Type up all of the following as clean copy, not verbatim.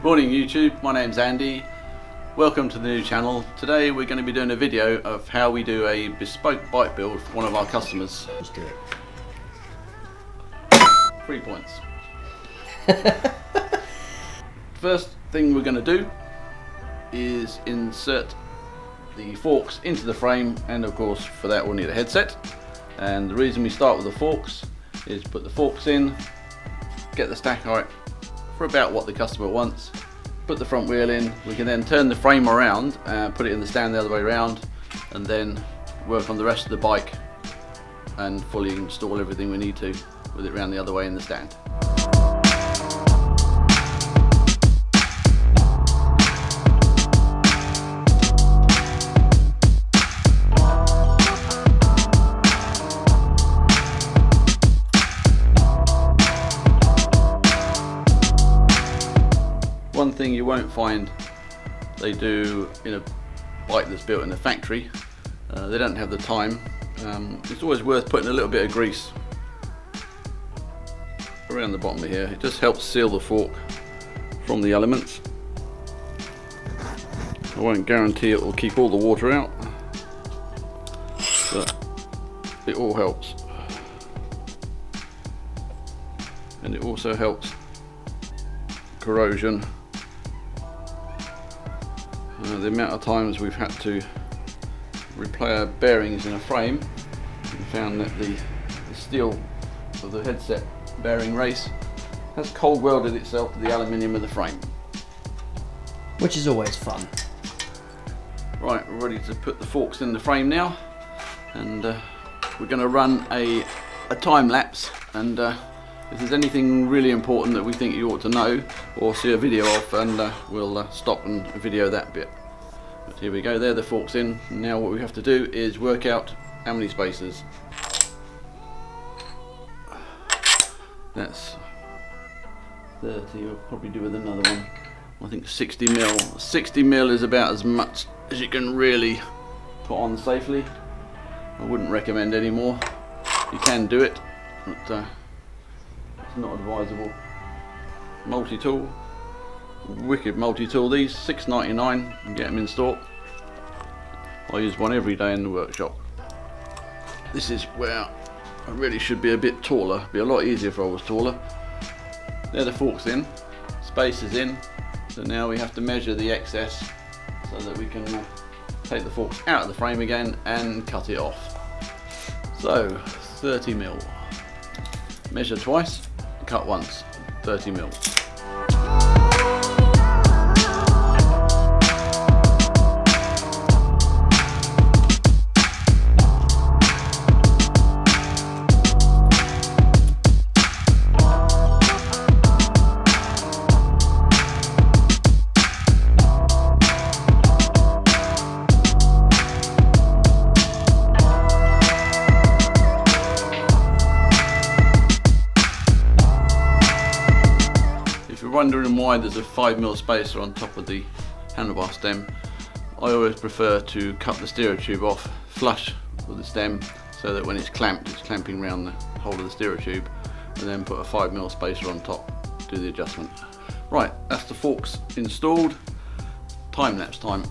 Morning YouTube, my name's Andy. Welcome to the new channel. Today we're going to be doing a video of how we do a bespoke bike build for one of our customers. Let's do it. 3 points. First thing we're going to do is insert the forks into the frame, and of course for that we'll need a headset. And the reason we start with the forks is put the forks in, get the stack height for about what the customer wants, put the front wheel in. We can then turn the frame around and put it in the stand the other way around, and then work on the rest of the bike and fully install everything we need to with it around the other way in the stand. One thing you won't find they do in a bike that's built in a factory, they don't have the time. It's always worth putting a little bit of grease around the bottom of here. It just helps seal the fork from the elements. I won't guarantee it will keep all the water out, but it all helps. And it also helps corrosion. The amount of times we've had to repair bearings in a frame, we found that the steel of the headset bearing race has cold welded itself to the aluminium of the frame. Which is always fun. Right, we're ready to put the forks in the frame now, and we're going to run a time lapse, and if there's anything really important that we think you ought to know or see a video of, and we'll stop and video that bit. But here we go, there the forks in. Now what we have to do is work out how many spaces. That's 30, we'll probably do with another one. I think 60 mil. 60 mil is about as much as you can really put on safely. I wouldn't recommend any more. You can do it, but it's not advisable. Multi-tool, wicked multi-tool these, $6.99, and get them in store. I use one every day in the workshop. This is where I really should be a bit taller. It'd be a lot easier if I was taller. There the forks in, space is in, so now we have to measure the excess so that we can take the forks out of the frame again and cut it off. So 30 mil. Measure twice, cut once, 30 mil. Wondering why there's a 5mm spacer on top of the handlebar stem, I always prefer to cut the stereo tube off flush with the stem, so that when it's clamped, it's clamping around the whole of the stereo tube, and then put a 5mm spacer on top to do the adjustment. Right, that's the forks installed. Time lapse time.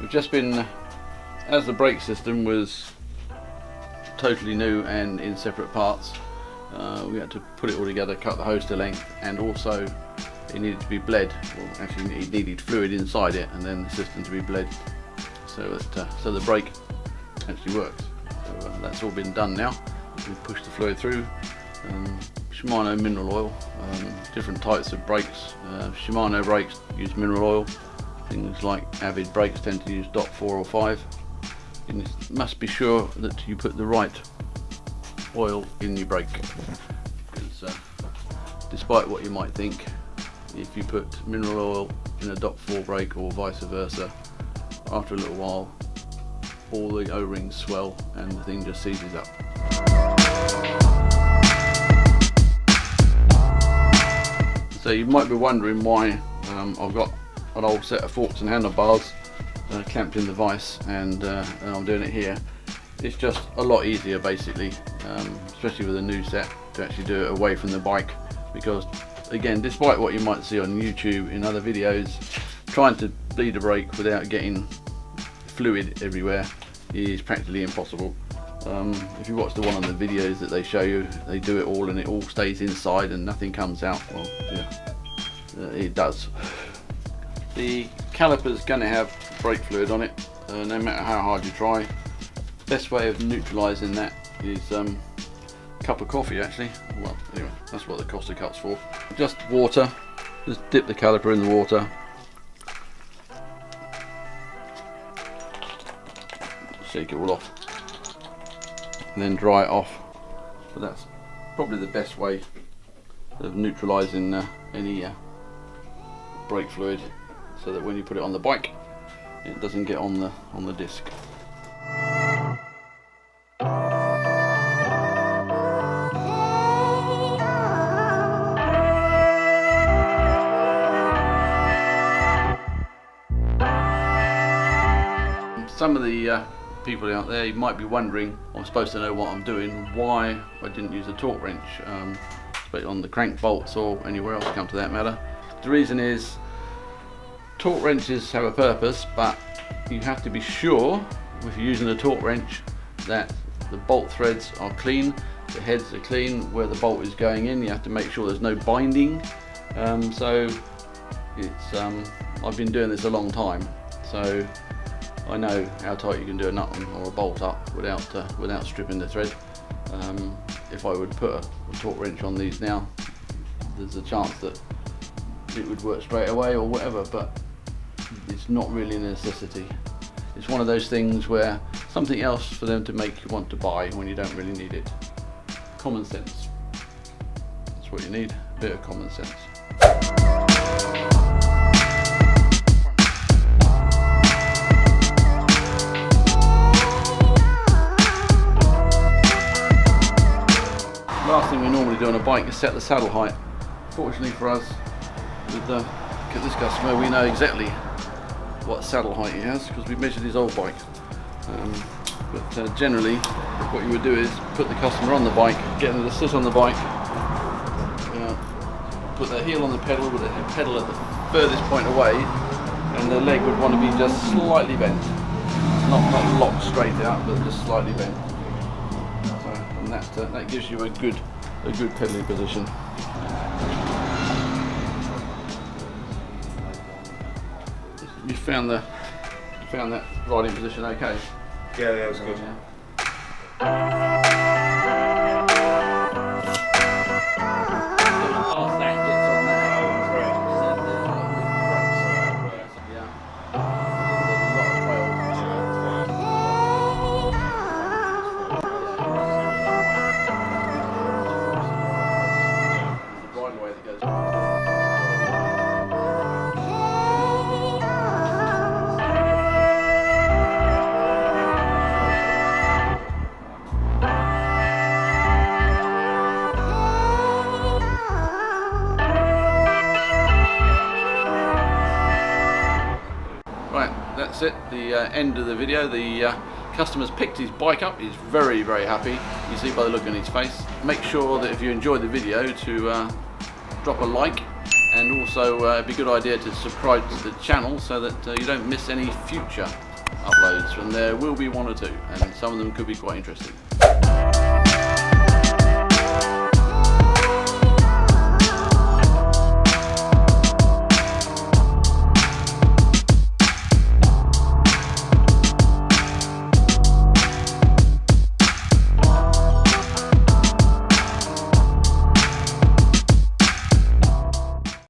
Just been, as the brake system was totally new and in separate parts, We had to put it all together, cut the hose to length, and also it needed to be bled. Well, actually, it needed fluid inside it, and then the system to be bled so that so the brake actually works. So that's all been done now. We push the fluid through. Shimano mineral oil, different types of brakes. Shimano brakes use mineral oil. Things like Avid brakes tend to use DOT 4 or 5. You must be sure that you put the right oil in your brake, because despite what you might think, if you put mineral oil in a DOT 4 brake or vice versa, after a little while all the O-rings swell and the thing just seizes up. So you might be wondering why I've got an old set of forks and handlebars clamped in the vise, and I'm doing it here. It's just a lot easier basically, especially with a new set, to actually do it away from the bike, because again, despite what you might see on YouTube in other videos, trying to bleed a brake without getting fluid everywhere is practically impossible. If you watch the one on the videos that they show you, they do it all and it all stays inside and nothing comes out. Well, yeah, it does. The caliper's going to have brake fluid on it, no matter how hard you try. Best way of neutralising that is a cup of coffee actually. Well, anyway, that's what the Costa Cup's for. Just water, just dip the caliper in the water. Shake it all off. And then dry it off. But that's probably the best way of neutralising any brake fluid, so that when you put it on the bike, it doesn't get on the disc. Some of the people out there, you might be wondering, I'm supposed to know what I'm doing, why I didn't use a torque wrench, but on the crank bolts or anywhere else, come to that matter. The reason is, torque wrenches have a purpose, but you have to be sure, if you're using a torque wrench, that the bolt threads are clean, the heads are clean, where the bolt is going in, you have to make sure there's no binding. So it's I've been doing this a long time, so I know how tight you can do a nut or a bolt up without stripping the thread. If I would put a torque wrench on these now, there's a chance that it would work straight away or whatever, but it's not really a necessity. It's one of those things where something else for them to make you want to buy when you don't really need it. Common sense. That's what you need, a bit of common sense. Last thing we normally do on a bike is set the saddle height. Fortunately for us, with this customer, we know exactly what saddle height he has because we measured his old bike. But generally, what you would do is put the customer on the bike, get them to sit on the bike, put their heel on the pedal with the pedal at the furthest point away, and their leg would want to be just slightly bent. Not locked straight out, but just slightly bent. And that gives you a good pedaling position. You found that riding position okay? Yeah, that was good. That's it, the end of the video. The customer's picked his bike up. He's very, very happy. You see by the look on his face. Make sure that if you enjoyed the video to drop a like, and also it'd be a good idea to subscribe to the channel so that you don't miss any future uploads, and there will be one or two, and some of them could be quite interesting.